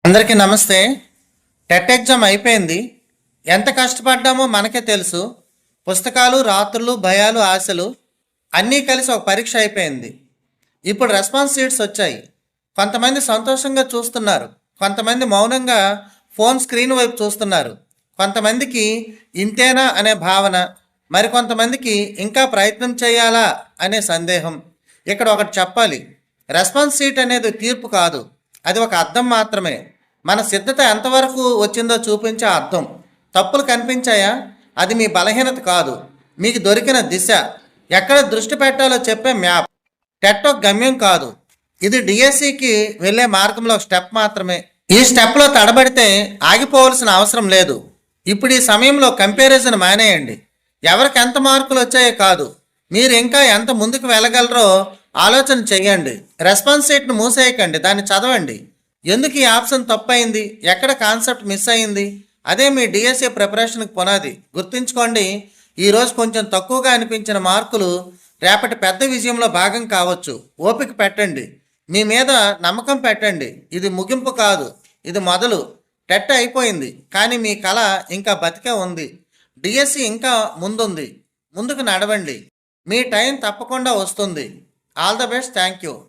అందరికీ నమస్తే. TET exam అయిపోయింది. ఎంత కష్టపడ్డామో మనకే తెలుసు. పుస్తకాలు, రాత్రులు, భయాలు, ఆశలు అన్నీ కలిసి ఒక పరీక్ష అయిపోయింది. ఇప్పుడు రెస్పాన్స్ షీట్స్ వచ్చాయి. కొంతమంది సంతోషంగా చూస్తున్నారు, కొంతమంది మౌనంగా ఫోన్ స్క్రీన్ వైపు చూస్తున్నారు, కొంతమందికి ఇంతేనా అనే భావన, మరికొంతమందికి ఇంకా ప్రయత్నం చేయాలా అనే సందేహం. ఇక్కడ ఒకటి చెప్పాలి, రెస్పాన్స్ షీట్ అనేది తీర్పు కాదు, అది ఒక అర్థం మాత్రమే. మన సిద్ధత ఎంతవరకు వచ్చిందో చూపించే అర్థం. తప్పులు కనిపించాయా? అది మీ బలహీనత కాదు, మీకు దొరికిన దిశ. ఎక్కడ దృష్టి పెట్టాలో చెప్పే మ్యాప్. టెట్ ఒక గమ్యం కాదు, ఇది డిఎస్సికి వెళ్ళే మార్గంలో ఒక స్టెప్ మాత్రమే. ఈ స్టెప్లో తడబడితే ఆగిపోవలసిన అవసరం లేదు. ఇప్పుడు ఈ సమయంలో కంపారిజన్ మానేయండి. ఎవరికి ఎంత మార్కులు వచ్చాయో కాదు, మీరు ఇంకా ఎంత ముందుకు వెళ్ళగలరో ఆలోచన చెయ్యండి. రెస్పాన్స్ షీట్ను మూసేయకండి, దాన్ని చదవండి. ఎందుకు ఈ ఆప్షన్ తప్పైంది, ఎక్కడ కాన్సెప్ట్ మిస్ అయింది, అదే మీ డిఎస్ఏ ప్రిపరేషన్కి పునాది. గుర్తుంచుకోండి, ఈరోజు కొంచెం తక్కువగా అనిపించిన మార్కులు రేపటి పెద్ద విజయంలో భాగం కావచ్చు. ఓపిక పెట్టండి, మీ మీద నమ్మకం పెట్టండి. ఇది ముగింపు కాదు, ఇది మొదలు. టెట్ అయిపోయింది, కానీ మీ కళ ఇంకా బతికే ఉంది. డిఎస్సి ఇంకా ముందుంది, ముందుకు నడవండి. మీ టైం తప్పకుండా వస్తుంది. All the best. Thank you.